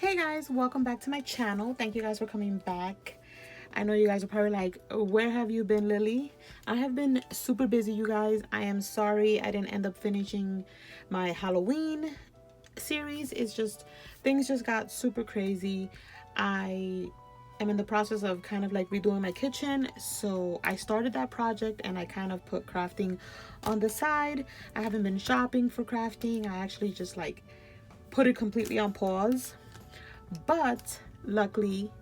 Hey guys, welcome back to my channel. Thank you guys for coming back. I know you guys are probably like, where have you been, Lily? I have been super busy, you guys. I am sorry I didn't end up finishing my Halloween series. It's just, things just got super crazy. I am in the process of kind of like redoing my kitchen, so I started that project and I kind of put crafting on the side. I haven't been shopping for crafting. I actually just like put it completely on pause. But luckily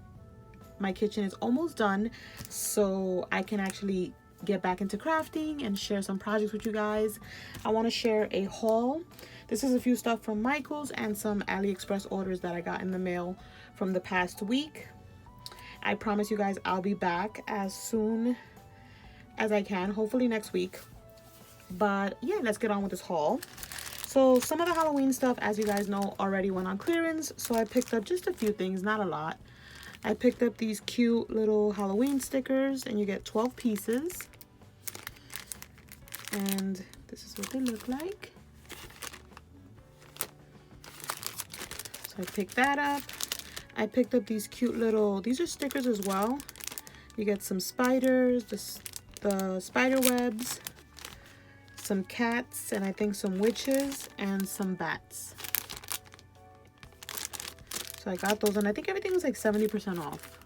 my kitchen is almost done, so I can actually get back into crafting and share some projects with you guys. I want to share a haul. This is a few stuff from Michael's and some Aliexpress orders that I got in the mail from the past week. I promise you guys I'll be back as soon as I can, hopefully next week. But yeah, let's get on with this haul. So some of the Halloween stuff, as you guys know, already went on clearance. So I picked up just a few things, not a lot. I picked up these cute little Halloween stickers, and you get 12 pieces. And this is what they look like. So I picked that up. I picked up these cute little, these are stickers as well. You get some spiders, the spider webs, some cats, and I think some witches and some bats. So I got those, and I think everything was like 70% off.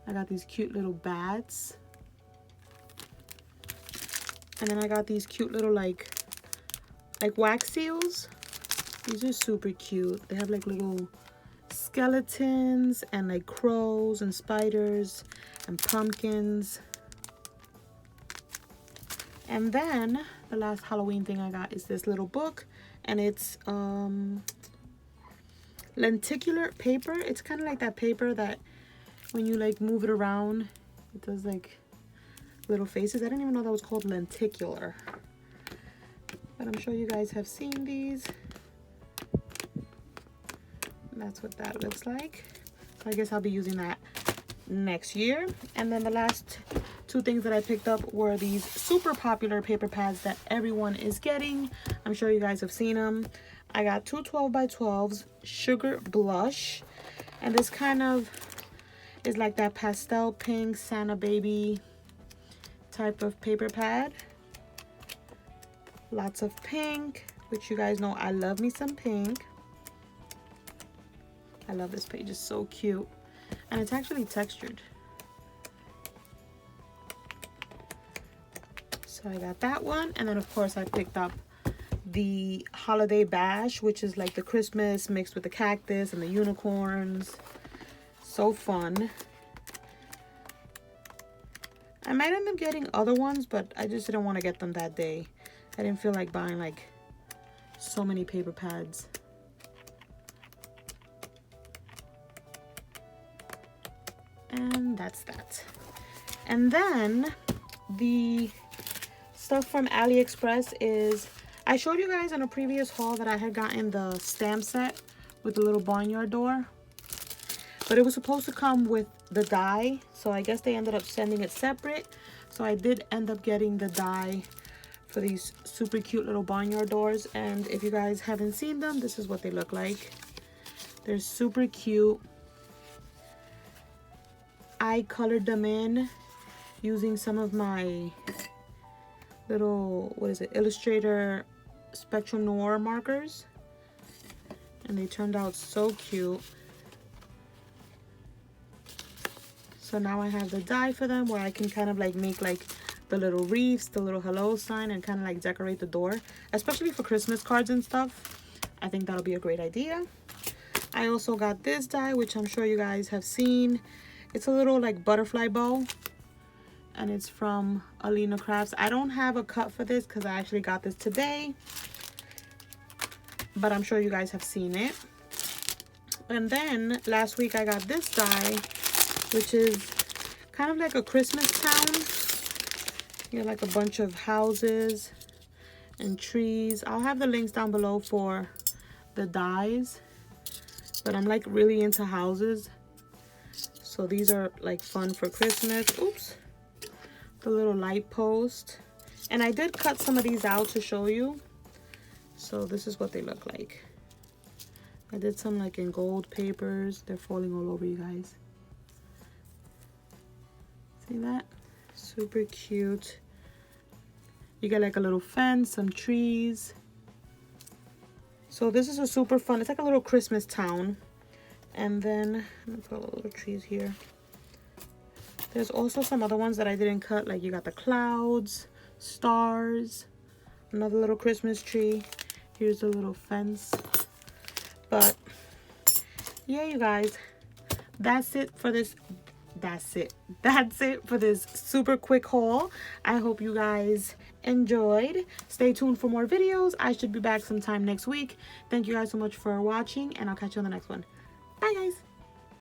I got these cute little bats, and then I got these cute little like wax seals. These are super cute. They have like little skeletons and like crows and spiders and pumpkins. And then the last Halloween thing I got is this little book, and it's lenticular paper. It's kind of like that paper that when you like move it around, it does like little faces. I didn't even know that was called lenticular, but I'm sure you guys have seen these. That's what that looks like. So I guess I'll be using that next year. And then the last two things that I picked up were these super popular paper pads that everyone is getting. I'm sure you guys have seen them. I got two 12x12s, sugar blush, and this kind of is like that pastel pink Santa baby type of paper pad. Lots of pink, which you guys know I love me some pink. I love this page, it's so cute, and it's actually textured. So I got that one, and then of course I picked up the holiday bash, which is like the Christmas mixed with the cactus and the unicorns. So fun. I might end up getting other ones, but I just didn't want to get them that day. I didn't feel like buying like so many paper pads. And that's that. And then the stuff from AliExpress is, I showed you guys in a previous haul that I had gotten the stamp set with the little barnyard door, but it was supposed to come with the die, so I guess they ended up sending it separate. So I did end up getting the die for these super cute little barnyard doors, and if you guys haven't seen them, this is what they look like. They're super cute. I colored them in using some of my little, what is it, Illustrator Spectrum Noir markers, and they turned out so cute. So now I have the die for them where I can kind of like make like the little wreaths, the little hello sign, and kind of like decorate the door, especially for Christmas cards and stuff. I think that'll be a great idea. I also got this die, which I'm sure you guys have seen. It's a little like butterfly bow, and it's from Alina Crafts. I don't have a cut for this because I actually got this today, but I'm sure you guys have seen it. And then last week I got this die, which is kind of like a Christmas town. You have like a bunch of houses and trees. I'll have the links down below for the dies, but I'm like really into houses. So these are like fun for Christmas. Oops. The little light post. And I did cut some of these out to show you. So this is what they look like. I did some like in gold papers. They're falling all over, you guys. See that? Super cute. You get like a little fence, some trees. So this is a super fun, it's like a little Christmas town. And then, let me put a little trees here. There's also some other ones that I didn't cut, like you got the clouds, stars, another little Christmas tree. Here's a little fence. But yeah, you guys, that's it for this super quick haul. I hope you guys enjoyed. Stay tuned for more videos. I should be back sometime next week. Thank you guys so much for watching, and I'll catch you on the next one. Bye guys.